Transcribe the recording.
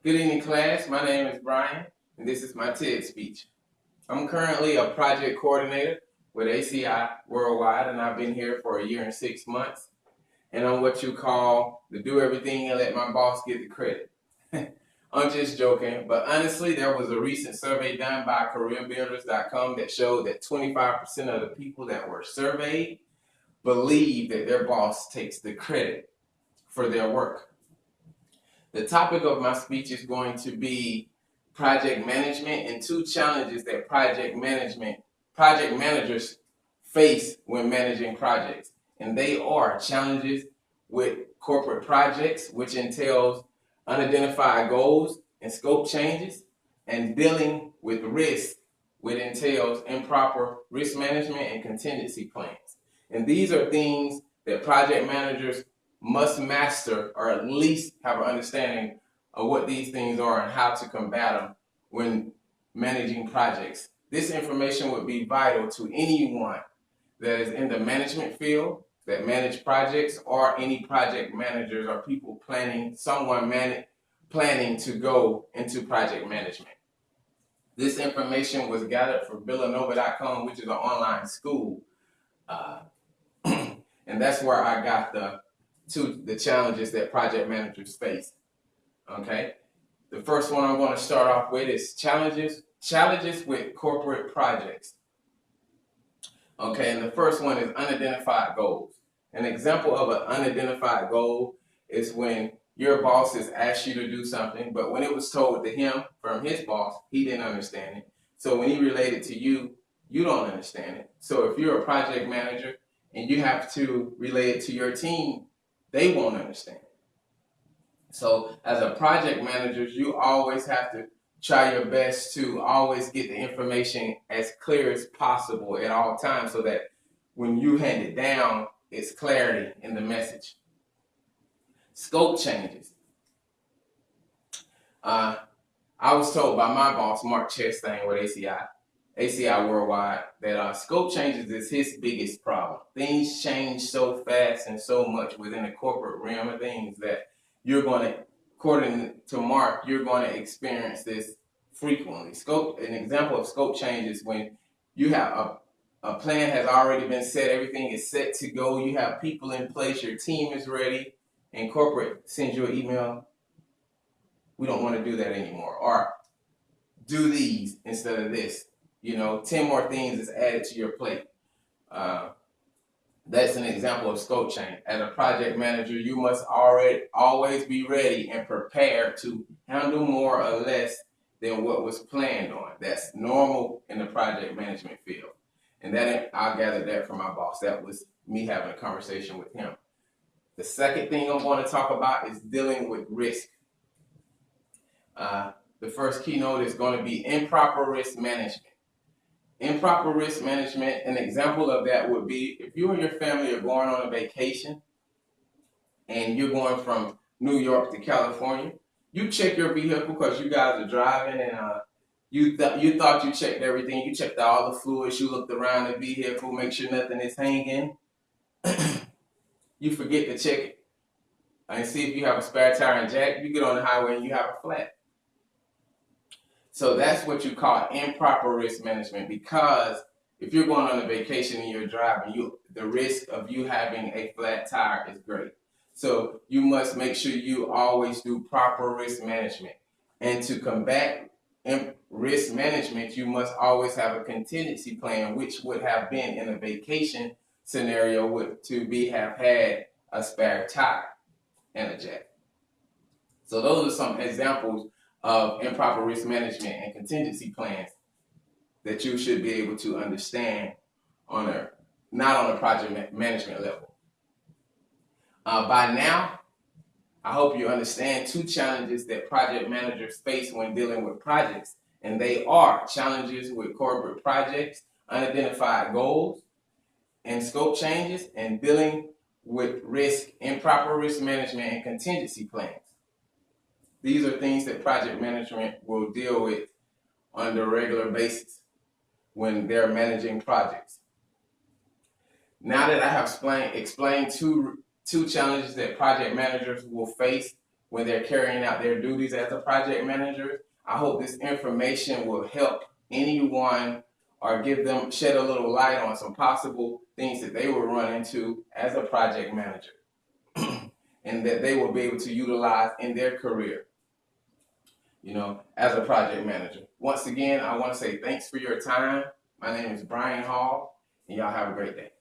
Good evening, class. My name is Brian, and this is my TED speech. I'm currently a project coordinator with ACI Worldwide, and I've been here for a year and 6 months. And I'm what you call the do everything and let my boss get the credit. I'm just joking, but honestly, there was a recent survey done by CareerBuilders.com that showed that 25% of the people that were surveyed believe that their boss takes the credit for their work. The topic of my speech is going to be project management and two challenges that project managers face when managing projects. And they are challenges with corporate projects, which entails unidentified goals and scope changes, and dealing with risk, which entails improper risk management and contingency plans. And these are things that project managers must master, or at least have an understanding of what these things are and how to combat them when managing projects. This information would be vital to anyone that is in the management field, that manage projects, or any project managers or people planning to go into project management. This information was gathered from Villanova.com, which is an online school, and that's where I got the challenges that project managers face. Okay, the first one I'm going to start off with is challenges with corporate projects. Okay, and the first one is unidentified goals. An example of an unidentified goal is when your boss has asked you to do something, but when it was told to him from his boss, he didn't understand it. So when he related to you, you don't understand it. So if you're a project manager and you have to relay it to your team, they won't understand it. So as a project manager, you always have to try your best to always get the information as clear as possible at all times, so that when you hand it down, it's clarity in the message. Scope changes. I was told by my boss, Mark Chastain with ACI Worldwide, that scope changes is his biggest problem. Things change so fast and so much within the corporate realm of things that you're going to, according to Mark, you're going to experience this frequently. An example of scope change is when you have a plan has already been set, everything is set to go, you have people in place, your team is ready, and corporate sends you an email, we don't want to do that anymore, or do these instead of this. 10 more things is added to your plate. That's an example of scope change. As a project manager, you must always be ready and prepared to handle more or less than what was planned on. That's normal in the project management field. And I gathered that from my boss. That was me having a conversation with him. The second thing I'm going to talk about is dealing with risk. The first keynote is going to be improper risk management. Improper risk management, an example of that would be if you and your family are going on a vacation and you're going from New York to California, you check your vehicle because you guys are driving, and you thought you checked everything. You checked all the fluids, you looked around the vehicle, make sure nothing is hanging. You forget to check it and see if you have a spare tire and jack. You get on the highway and you have a flat. So that's what you call improper risk management, because if you're going on a vacation and you're driving, the risk of you having a flat tire is great. So you must make sure you always do proper risk management. And to combat risk management, you must always have a contingency plan, which would have been in a vacation scenario have had a spare tire and a jack. So those are some examples of improper risk management and contingency plans that you should be able to understand not on a project management level. By now, I hope you understand two challenges that project managers face when dealing with projects, and they are challenges with corporate projects, unidentified goals, and scope changes, and dealing with risk, improper risk management, and contingency plans. These are things that project management will deal with on a regular basis when they're managing projects. Now that I have explained two challenges that project managers will face when they're carrying out their duties as a project manager. I hope this information will help anyone or shed a little light on some possible things that they will run into as a project manager and that they will be able to utilize in their career, as a project manager. Once again, I want to say thanks for your time. My name is Brian Hall, and y'all have a great day.